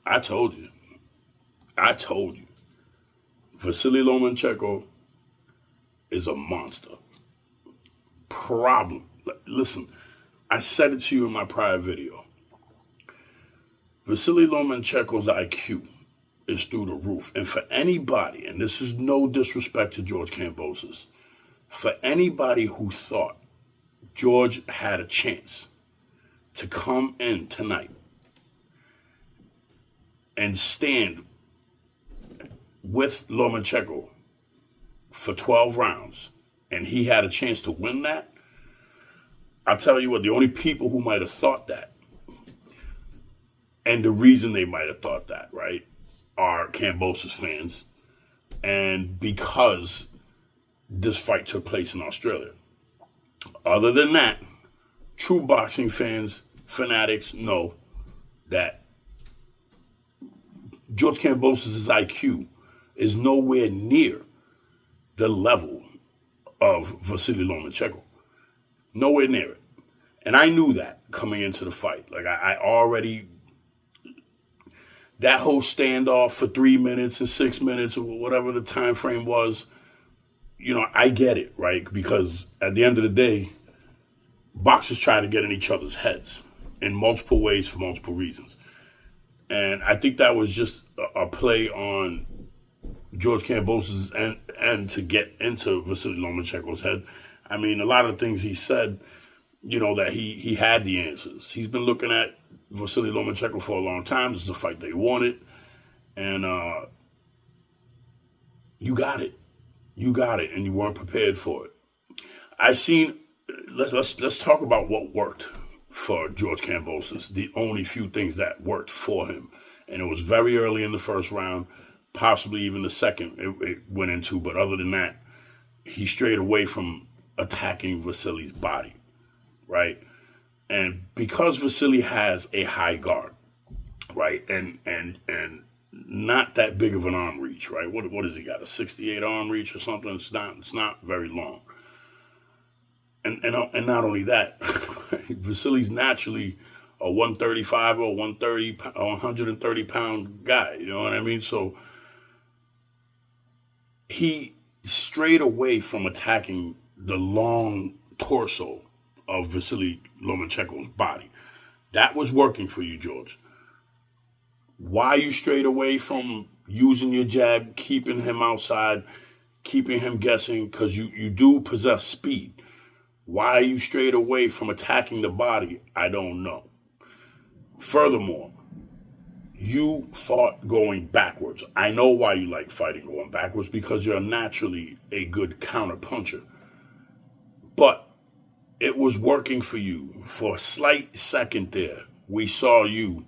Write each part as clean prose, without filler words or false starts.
I told you. I told you. Vasilly Lomachenko is a monster. Problem. Listen, I said it to you in my prior video. Vasilly Lomachenko's IQ is through the roof. And for anybody, and this is no disrespect to George Kambosos, for anybody who thought George had a chance to come in tonight and stand with Lomachenko for 12 rounds, and he had a chance to win that, I'll tell you what, the only people who might have thought that, and the reason they might have thought that, right, are Kambosos fans, and because this fight took place in Australia. Other than that, true boxing fans, fanatics know that George Kambosos' IQ is nowhere near the level of Vasilly Lomachenko. Nowhere near it. And I knew that coming into the fight. Like, I already, that whole standoff for 3 minutes and 6 minutes or whatever the time frame was, you know, I get it, right? Because at the end of the day, boxers try to get in each other's heads in multiple ways for multiple reasons. And I think that was just a play on George Kambosos' end to get into Vasilly Lomachenko's head. I mean, a lot of the things he said, you know, that he had the answers. He's been looking at Vasilly Lomachenko for a long time. This is the fight they wanted. And you got it. You got it, and you weren't prepared for it. Let's talk about what worked for George Kambosos. The only few things that worked for him. And it was very early in the first round, possibly even the second it went into. But other than that, he strayed away from attacking Vasilly's body, right? And because Vasilly has a high guard, right, and not that big of an arm reach, right? What has he got? A 68 arm reach or something? It's not very long. And not only that, Vasilly's naturally a 135 or 130 pound guy. You know what I mean? So he strayed away from attacking the long torso of Vasilly Lomachenko's body. That was working for you, George. Why you strayed away from using your jab, keeping him outside, keeping him guessing, because you do possess speed. Why you strayed away from attacking the body, I don't know. Furthermore, you fought going backwards. I know why you like fighting going backwards, because you're naturally a good counter puncher. But it was working for you. For a slight second there, we saw you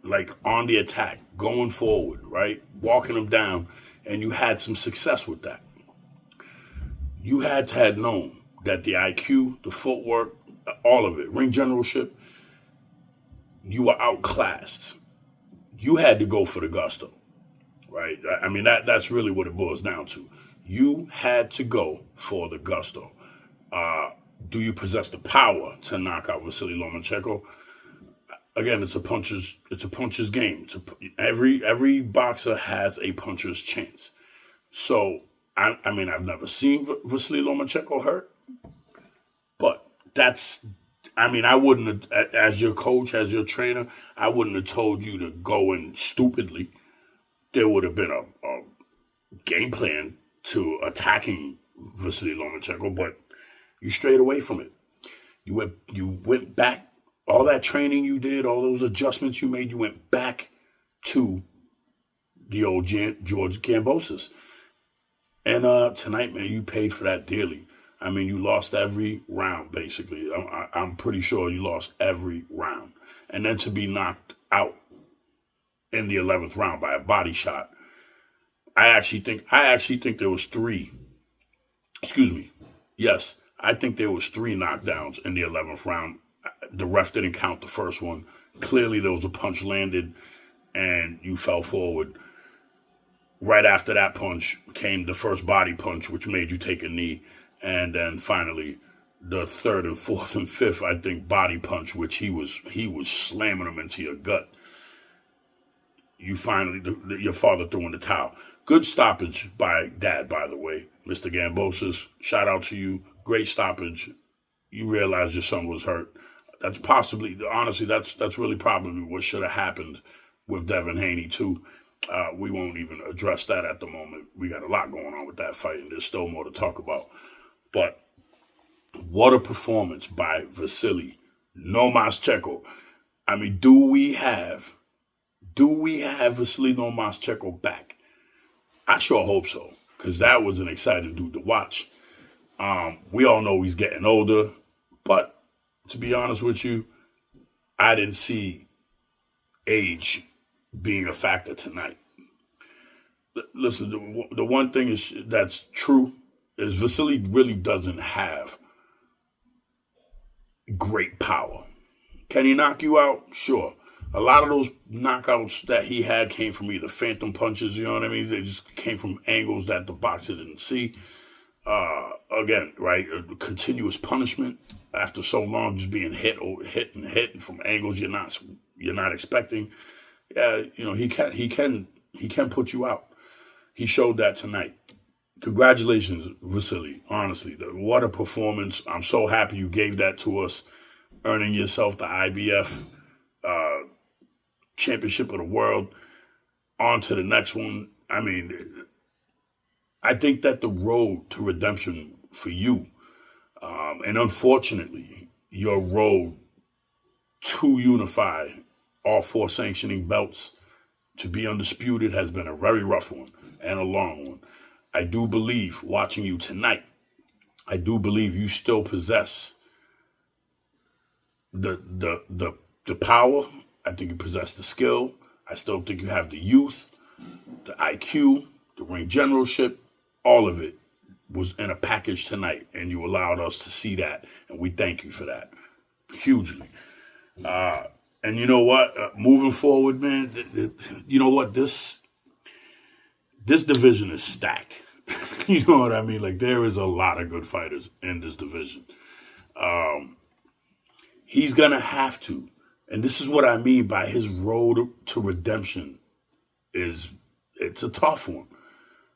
like on the attack, going forward, right? Walking them down, and you had some success with that. You had to have known that the IQ, the footwork, all of it, ring generalship, you were outclassed. You had to go for the gusto, right? I mean, that's really what it boils down to. You had to go for the gusto. Do you possess the power to knock out Vasilly Lomachenko? Again, it's a puncher's game. Every boxer has a puncher's chance. So, I mean, I've never seen Vasilly Lomachenko hurt, but I wouldn't have, as your coach, as your trainer, I wouldn't have told you to go in stupidly. There would have been a game plan to attacking Vasilly Lomachenko, but you strayed away from it. You went back. All that training you did, all those adjustments you made, you went back to the old George Kambosos. And tonight, man, you paid for that dearly. I mean, you lost every round, basically. I'm pretty sure you lost every round. And then to be knocked out in the 11th round by a body shot, I actually think there was three. Excuse me. Yes, I think there was 3 knockdowns in the 11th round. The ref didn't count the first one. Clearly, there was a punch landed, and you fell forward. Right after that punch came the first body punch, which made you take a knee. And then finally, the 3rd and 4th and 5th, I think, body punch, which he was slamming them into your gut. you finally, your father threw in the towel. Good stoppage by Dad, by the way. Mr. Kambosos, shout out to you. Great stoppage. You realized your son was hurt. That's possibly, honestly, that's really probably what should have happened with Devin Haney, too. We won't even address that at the moment. We got a lot going on with that fight, and there's still more to talk about. But what a performance by Vasilly Nomaschenko. I mean, do we have Vasilly Nomaschenko back? I sure hope so, because that was an exciting dude to watch. We all know he's getting older, but to be honest with you, I didn't see age being a factor tonight. Listen, the one thing that's true is Vasilly really doesn't have great power. Can he knock you out? Sure. A lot of those knockouts that he had came from either phantom punches, you know what I mean? They just came from angles that the boxer didn't see. Again, right, continuous punishment after so long, just being hit from angles you're not expecting. Yeah, you know, he can put you out. He showed that tonight. Congratulations, Vasilly. Honestly, what a performance! I'm so happy you gave that to us, earning yourself the IBF Championship of the World. On to the next one. I mean, I think that the road to redemption for you, and unfortunately, your road to unify all 4 sanctioning belts to be undisputed has been a very rough one and a long one. I do believe, watching you tonight, I do believe you still possess the power. I think you possess the skill. I still think you have the youth, the IQ, the ring generalship. All of it was in a package tonight, and you allowed us to see that, and we thank you for that hugely. And you know what? Moving forward, man, you know what? This division is stacked. You know what I mean? Like, there is a lot of good fighters in this division. He's going to have to. And this is what I mean by his road to redemption it's a tough one.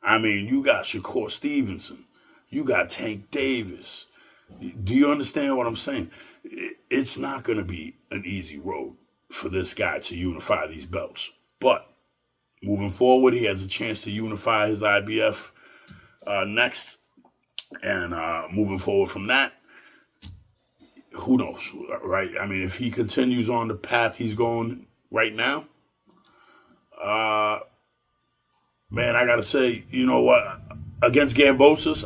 I mean, you got Shakur Stevenson. You got Tank Davis. Do you understand what I'm saying? It's not going to be an easy road for this guy to unify these belts. But moving forward, he has a chance to unify his IBF next. And moving forward from that, who knows, right? I mean, if he continues on the path he's going right now, man, I got to say, you know what? Against Kambosos,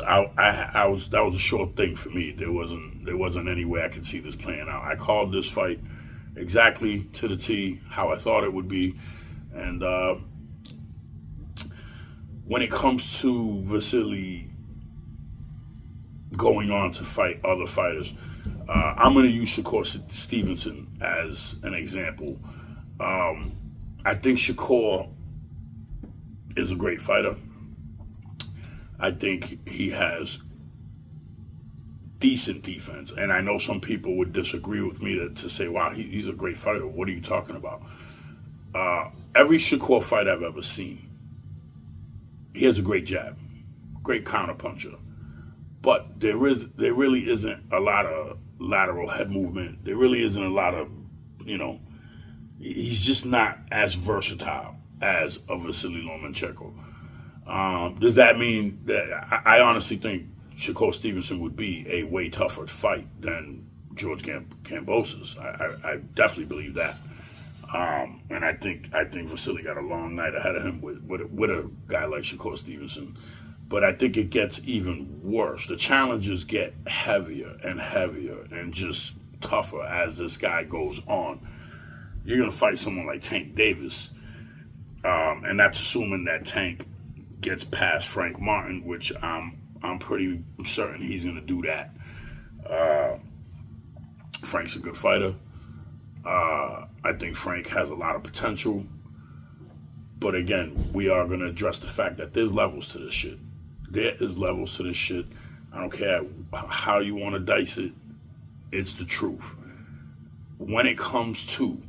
that was a short thing for me. There wasn't any way I could see this playing out. I called this fight exactly to the T, how I thought it would be. And when it comes to Vasilly going on to fight other fighters, I'm going to use Shakur Stevenson as an example. I think Shakur is a great fighter. I think he has decent defense. And I know some people would disagree with me to say, wow, he's a great fighter. What are you talking about? Every Shakur fight I've ever seen, he has a great jab, great counterpuncher. But there really isn't a lot of lateral head movement. There really isn't a lot of, he's just not as versatile as a Vasilly Lomachenko. Does that mean that I honestly think Shakur Stevenson would be a way tougher fight than George Kambosos? I definitely believe that. And I think Vasilly got a long night ahead of him with a guy like Shakur Stevenson. But I think it gets even worse. The challenges get heavier and just tougher as this guy goes on. You're going to fight someone like Tank Davis, and that's assuming that Tank gets past Frank Martin, which I'm pretty certain he's going to do that. Frank's a good fighter. I think Frank has a lot of potential. But again, we are going to address the fact that there's levels to this shit. There is levels to this shit. I don't care how you want to dice it. It's the truth. When it comes to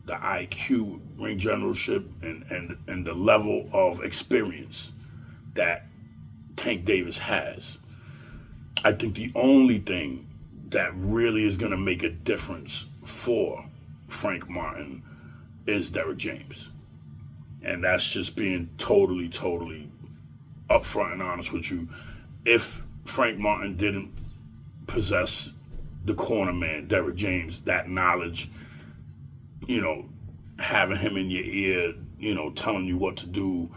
the IQ, ring generalship, and the level of experience that Tank Davis has. I think the only thing that really is going to make a difference for Frank Martin is Derrick James. And that's just being totally upfront and honest with you. If Frank Martin didn't possess the corner man, Derrick James, that knowledge, having him in your ear, telling you what to do,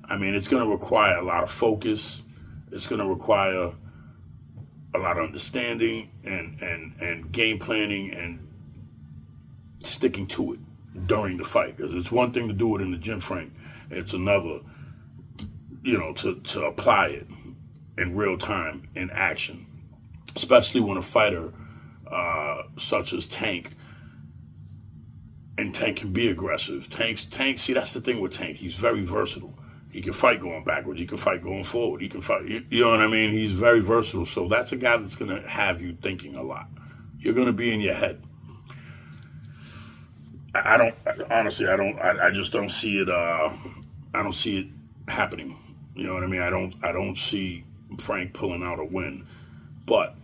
I mean, it's going to require a lot of focus. It's going to require a lot of understanding and game planning and sticking to it during the fight. Because it's one thing to do it in the gym, Frank. It's another, to apply it in real time, in action. Especially when a fighter such as Tank, and Tank can be aggressive. Tank, see, that's the thing with Tank. He's very versatile. He can fight going backwards. He can fight going forward. He can fight, you know what I mean? He's very versatile. So that's a guy that's going to have you thinking a lot. You're going to be in your head. I just don't see it. I don't see it happening. You know what I mean? I don't see Frank pulling out a win. But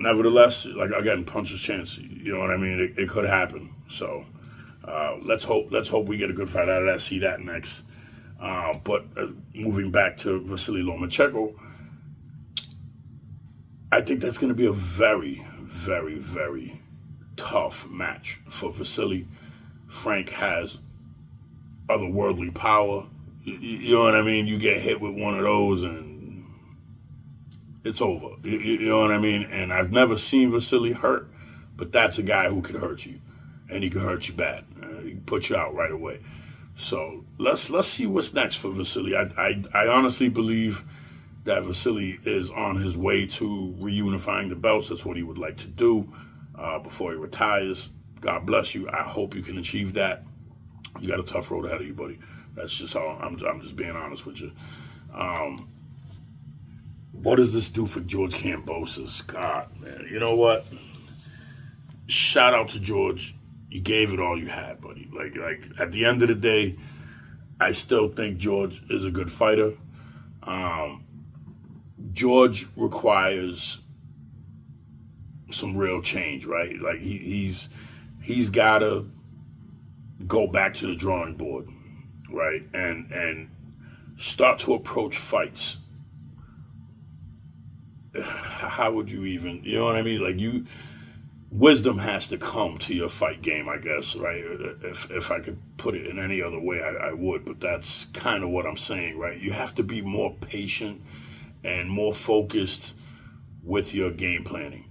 nevertheless, like, again, puncher's chance. You know what I mean? It could happen. So let's hope we get a good fight out of that. See that next. But moving back to Vasilly Lomachenko, I think that's going to be a very, very, very tough match for Vasilly. Frank has otherworldly power. You know what I mean? You get hit with one of those and it's over. You know what I mean? And I've never seen Vasilly hurt, but that's a guy who could hurt you. And he can hurt you bad. He can put you out right away. So let's see what's next for Vasilly. I honestly believe that Vasilly is on his way to reunifying the belts. That's what he would like to do before he retires. God bless you. I hope you can achieve that. You got a tough road ahead of you, buddy. That's just how I'm just being honest with you. What does this do for George Kambosos? God, man. You know what? Shout out to George. You gave it all you had, buddy. Like at the end of the day, I still think George is a good fighter. George requires some real change, right? Like he's got to go back to the drawing board, right? And start to approach fights. How would you even, you know what I mean? Like wisdom has to come to your fight game, I guess, right? If I could put it in any other way, I would, but that's kind of what I'm saying, right? You have to be more patient and more focused with your game planning.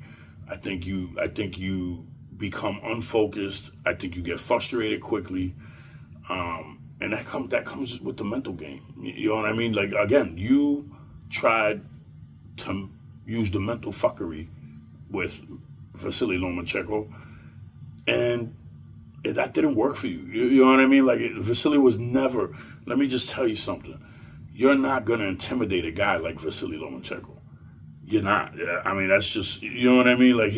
I think you become unfocused. I think you get frustrated quickly, and that comes with the mental game. You know what I mean? Like, again, you tried to use the mental fuckery with Vasilly Lomachenko, and that didn't work for you. You know what I mean? Like, Vasilly was never. Let me just tell you something. You're not gonna intimidate a guy like Vasilly Lomachenko. You're not. I mean, that's just, you know what I mean? Like,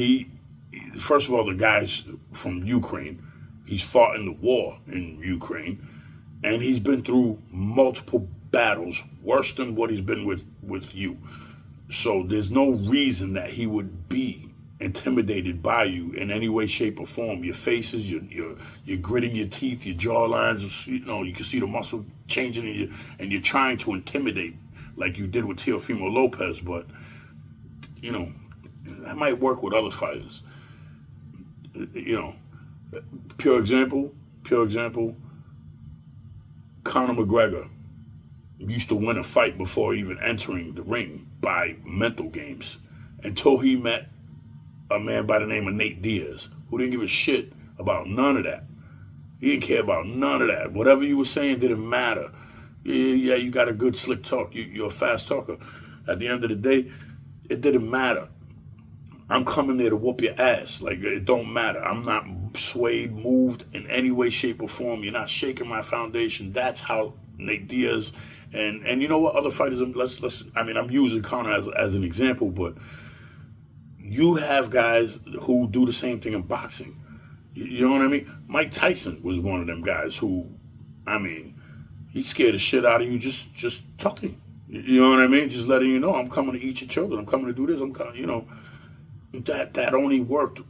first of all, the guy's from Ukraine. He's fought in the war in Ukraine, and he's been through multiple battles, worse than what he's been with you. So there's no reason that he would be intimidated by you in any way, shape, or form. Your faces, you're gritting your teeth, your jawlines, you can see the muscle changing in you, and you're trying to intimidate like you did with Teofimo Lopez, but that might work with other fighters. Pure example, Conor McGregor used to win a fight before even entering the ring by mental games until he met a man by the name of Nate Diaz, who didn't give a shit about none of that. He didn't care about none of that. Whatever you were saying didn't matter. Yeah, you got a good slick talk. You're a fast talker. At the end of the day, it didn't matter. I'm coming there to whoop your ass. Like, it don't matter. I'm not swayed, moved in any way, shape, or form. You're not shaking my foundation. That's how Nate Diaz and you know what, other fighters, I'm using Conor as an example, but you have guys who do the same thing in boxing. You know what I mean? Mike Tyson was one of them guys who, I mean, he scared the shit out of you just talking. You know what I mean? Just letting you know, I'm coming to eat your children. I'm coming to do this. I'm coming. You know, that only worked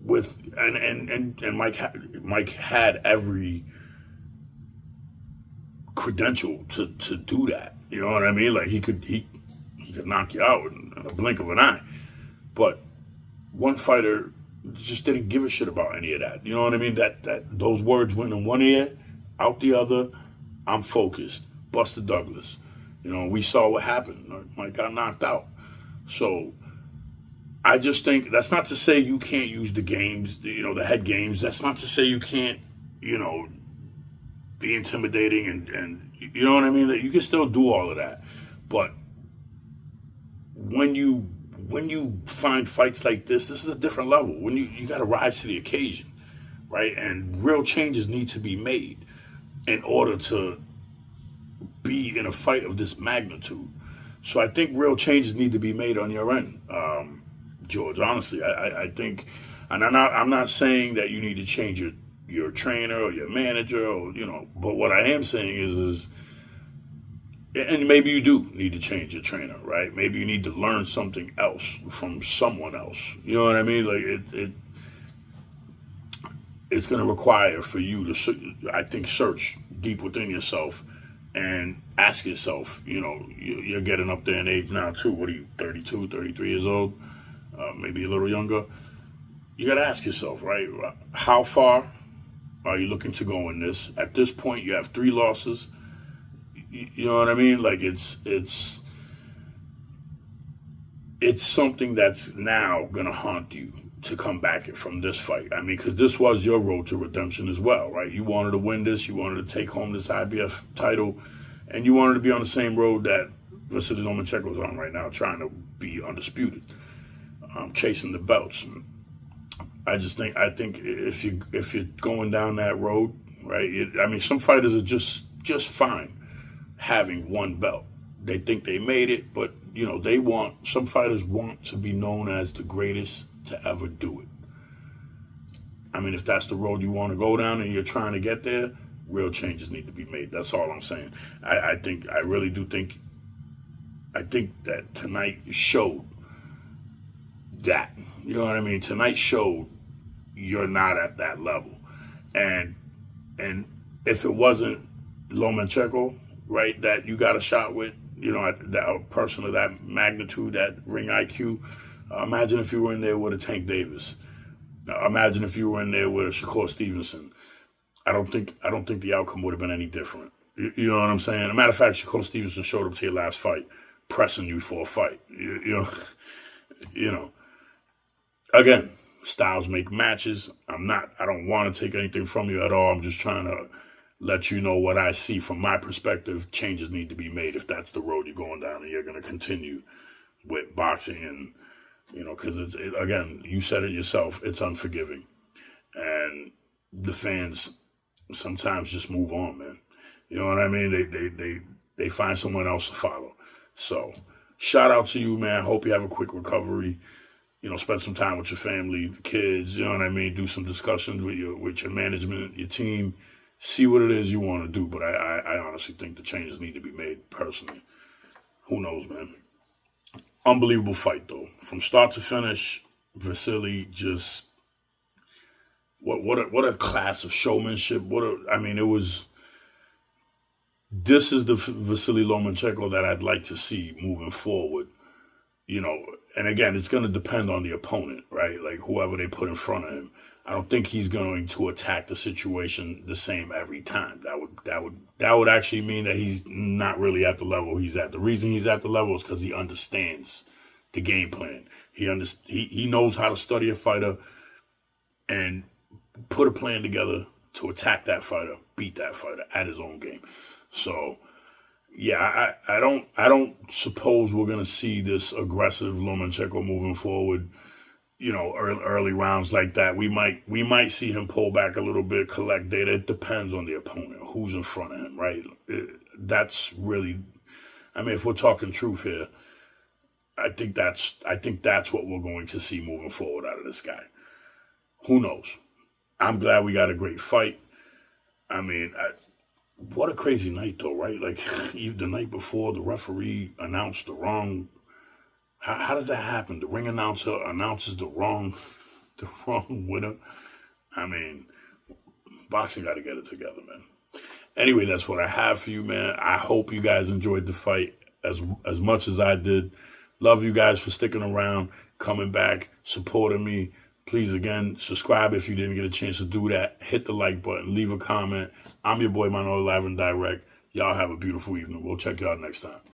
with and Mike had every credential to do that. You know what I mean? Like he could knock you out in a blink of an eye. But one fighter just didn't give a shit about any of that. You know what I mean? That those words went in one ear, out the other. I'm focused. Buster Douglas. You know, we saw what happened. Mike got knocked out. So I just think that's not to say you can't use the games, you know, the head games. That's not to say you can't, you know, be intimidating and you know what I mean? That you can still do all of that. But when you find fights like this is a different level. When you got to rise to the occasion, right? And real changes need to be made in order to be in a fight of this magnitude. So I think real changes need to be made on your end, George. Honestly, I think, and I'm not saying that you need to change your trainer or your manager, or you know. But what I am saying is, and maybe you do need to change your trainer, right? Maybe you need to learn something else from someone else. You know what I mean? Like it's going to require for you to, I think, search deep within yourself and ask yourself, you know, you're getting up there in age now too. What are you, 32, 33 years old? Maybe a little younger. You got to ask yourself, right? How far are you looking to go in this? At this point, you have 3 losses. You know what I mean? Like it's something that's now going to haunt you to come back from this fight. I mean, because this was your road to redemption as well, right? You wanted to win this. You wanted to take home this IBF title. And you wanted to be on the same road that Vasilly Lomachenko is on right now, trying to be undisputed, chasing the belts. I think if you're going down that road, right? I mean, some fighters are just fine having one belt. They think they made it, but you know, some fighters want to be known as the greatest to ever do it. I mean, if that's the road you want to go down and you're trying to get there, real changes need to be made. That's all I'm saying. I really do think that tonight showed that. You know what I mean? Tonight showed you're not at that level. And if it wasn't Lomachenko, right, that you got a shot with, you know, a person of that magnitude, that ring IQ, imagine if you were in there with a Tank Davis. Imagine if you were in there with a Shakur Stevenson. I don't think the outcome would have been any different. You know what I'm saying? As a matter of fact, Shakur Stevenson showed up to your last fight, pressing you for a fight. You know. Again, styles make matches. I don't want to take anything from you at all. I'm just trying to let you know what I see from my perspective. Changes need to be made if that's the road you're going down and you're going to continue with boxing. And, you know, because again, you said it yourself, it's unforgiving. And the fans sometimes just move on, man. You know what I mean? They find someone else to follow. So shout out to you, man. Hope you have a quick recovery. You know, spend some time with your family, kids, you know what I mean? Do some discussions with your management, your team. See what it is you want to do. But I honestly think the changes need to be made personally. Who knows, man? Unbelievable fight, though. From start to finish, Vasilly just... What a class of showmanship. This is the Vasilly Lomachenko that I'd like to see moving forward. You know, and again, it's going to depend on the opponent, right? Like whoever they put in front of him. I don't think he's going to attack the situation the same every time. That would actually mean that he's not really at the level he's at. The reason he's at the level is because he understands the game plan. He knows how to study a fighter and put a plan together to attack that fighter, beat that fighter at his own game. So, yeah, I don't suppose we're gonna see this aggressive Lomachenko moving forward. You know, early rounds like that. We might see him pull back a little bit, collect data. It depends on the opponent, who's in front of him, right? That's really, I mean, if we're talking truth here, I think that's what we're going to see moving forward out of this guy. Who knows? I'm glad we got a great fight. I mean, what a crazy night, though, right? Like, even the night before, the referee announced the wrong. How does that happen? The ring announcer announces the wrong winner. I mean, boxing got to get it together, man. Anyway, that's what I have for you, man. I hope you guys enjoyed the fight as much as I did. Love you guys for sticking around, coming back, supporting me. Please, again, subscribe if you didn't get a chance to do that. Hit the like button. Leave a comment. I'm your boy, Manolo Live and Direct. Y'all have a beautiful evening. We'll check y'all next time.